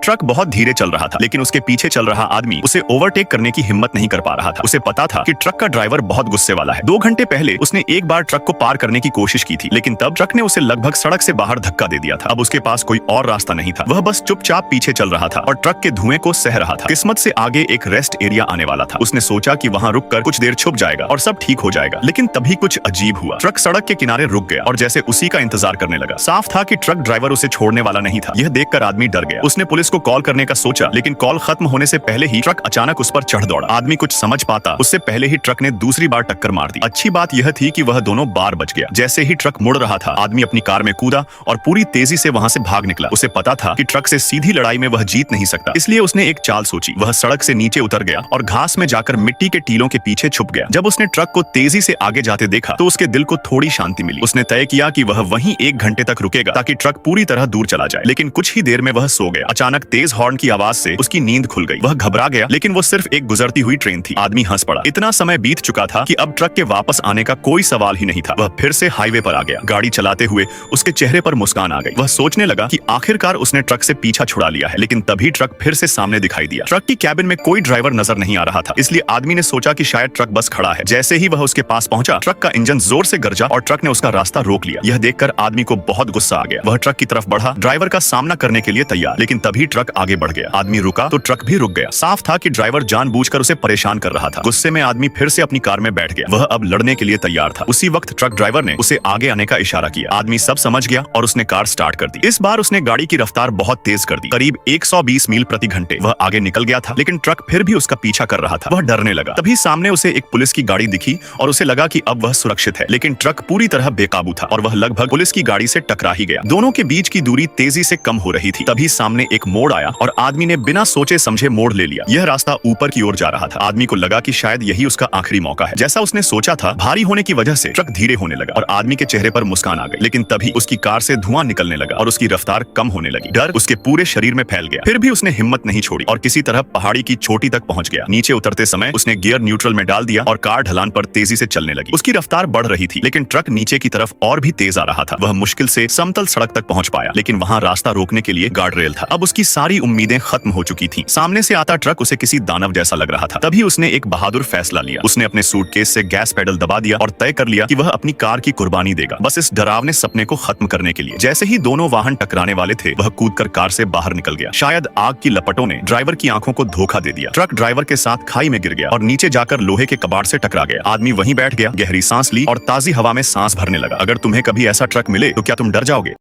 Truck बहुत धीरे चल रहा था, लेकिन उसके पीछे चल रहा आदमी उसे ओवरटेक करने की हिम्मत नहीं कर पा रहा था। उसे पता था कि ट्रक का ड्राइवर बहुत गुस्से वाला है। 2 घंटे पहले उसने एक बार ट्रक को पार करने की कोशिश की थी, लेकिन तब ट्रक ने उसे लगभग सड़क से बाहर धक्का दे दिया था। अब उसके पास कोई और रास्ता नहीं था। वह बस चुपचाप पीछे चल रहा था और ट्रक के धुएं को सह रहा था। किस्मत से आगे एक रेस्ट एरिया आने वाला था। उसने सोचा कि वहां रुककर कुछ देर छुप जाएगा और सब ठीक हो जाएगा, लेकिन तभी कुछ अजीब हुआ। ट्रक सड़क के किनारे रुक गया और जैसे उसी का इंतजार करने लगा। साफ था कि ट्रक ड्राइवर उसे छोड़ने वाला नहीं था। यह देखकर आदमी डर गया। उसने पुलिस को कॉल करने का सोचा, लेकिन कॉल खत्म होने से पहले ही ट्रक अचानक उस पर चढ़ दौड़ा। आदमी कुछ समझ पाता उससे पहले ही ट्रक ने दूसरी बार टक्कर मार दी। अच्छी बात यह थी कि वह दोनों बार बच गया। जैसे ही ट्रक मुड़ रहा था, आदमी अपनी कार में कूदा और पूरी तेजी से वहां से भाग निकला। उसे पता था कि ट्रक से सीधी लड़ाई में वह जीत नहीं सकता, इसलिए उसने एक चाल सोची। वह सड़क से नीचे उतर गया और घास में जाकर मिट्टी के टीलों के पीछे छुप गया। जब उसने ट्रक को तेजी से आगे जाते देखा तो उसके दिल को थोड़ी शांति मिली। उसने तय किया कि वह वहीं 1 घंटे तक रुकेगा ताकि ट्रक पूरी तरह दूर चला जाए। लेकिन कुछ ही देर में वह सो गया। अचानक तेज हॉर्न की आवाज से उसकी नींद खुल गई। वह घबरा गया, लेकिन वो सिर्फ एक गुजरती हुई ट्रेन थी। आदमी हंस पड़ा। इतना समय बीत चुका था कि अब ट्रक के वापस आने का कोई सवाल ही नहीं था। वह फिर से हाईवे पर आ गया। गाड़ी चलाते हुए उसके चेहरे पर मुस्कान आ गई। वह सोचने लगा कि आखिरकार उसने ट्रक से पीछा छुड़ा लिया है। लेकिन तभी ट्रक फिर से सामने दिखाई दिया। ट्रक की कैबिन में कोई ड्राइवर नजर नहीं आ रहा था, इसलिए आदमी ने सोचा कि शायद ट्रक बस खड़ा है। जैसे ही वह उसके पास पहुंचा, ट्रक का इंजन जोर से गरजा और ट्रक ने उसका रास्ता रोक लिया। यह देखकर आदमी को बहुत गुस्सा आ गया। वह ट्रक की तरफ बढ़ा, ड्राइवर का सामना करने के लिए तैयार, लेकिन तभी ट्रक आगे बढ़ गया। आदमी रुका तो ट्रक भी रुक गया। साफ था कि ड्राइवर जानबूझकर उसे परेशान कर रहा था। गुस्से में आदमी फिर से अपनी कार में बैठ गया। वह अब लड़ने के लिए तैयार था। उसी वक्त ट्रक ड्राइवर ने उसे आगे आने का इशारा किया। आदमी सब समझ गया और उसने कार स्टार्ट कर दी। इस बार उसने गाड़ी की रफ्तार बहुत तेज कर दी, करीब 120 मील प्रति घंटे। वह आगे निकल गया था, लेकिन ट्रक फिर भी उसका पीछा कर रहा था। वह डरने लगा। तभी सामने उसे एक पुलिस की गाड़ी दिखी और उसे लगा कि अब वह सुरक्षित है, लेकिन ट्रक पूरी तरह बेकाबू था और वह लगभग पुलिस की गाड़ी से टकरा ही गया। दोनों के बीच की दूरी तेजी से कम हो रही थी। तभी सामने एक मोड़ आया और आदमी ने बिना सोचे समझे मोड़ ले लिया। यह रास्ता ऊपर की ओर जा रहा था। आदमी को लगा कि शायद यही उसका आखिरी मौका है। जैसा उसने सोचा था, भारी होने की वजह से ट्रक धीरे होने लगा और आदमी के चेहरे पर मुस्कान आ गई। लेकिन तभी उसकी कार से धुआं निकलने लगा और उसकी रफ्तार कम होने लगी। डर उसके पूरे शरीर में फैल गया। फिर भी उसने हिम्मत नहीं छोड़ी और किसी तरह पहाड़ी की चोटी तक पहुंच गया। नीचे उतरते समय उसने गियर न्यूट्रल में डाल दिया और कार ढलान पर तेजी से चलने लगी। उसकी रफ्तार बढ़ रही थी, लेकिन ट्रक नीचे की तरफ और भी तेज आ रहा था। वह मुश्किल से समतल सड़क तक पहुंच पाया, लेकिन वहां रास्ता रोकने के लिए गार्ड रेल था। अब उसकी सारी उम्मीदें खत्म हो चुकी थीं। सामने से आता ट्रक उसे किसी दानव जैसा लग रहा था। तभी उसने एक बहादुर फैसला लिया। उसने अपने सूटकेस से गैस पेडल दबा दिया और तय कर लिया कि वह अपनी कार की कुर्बानी देगा, बस इस डरावने सपने को खत्म करने के लिए। जैसे ही दोनों वाहन टकराने वाले थे, वह कूदकर कार से बाहर निकल गया। शायद आग की लपटों ने ड्राइवर की आंखों को धोखा दे दिया। ट्रक ड्राइवर के साथ खाई में गिर गया और नीचे जाकर लोहे के कबाड़ से टकरा गया। आदमी वहीं बैठ गया, गहरी सांस ली और ताजी हवा में सांस भरने लगा। अगर तुम्हें कभी ऐसा ट्रक मिले तो क्या तुम डर जाओगे?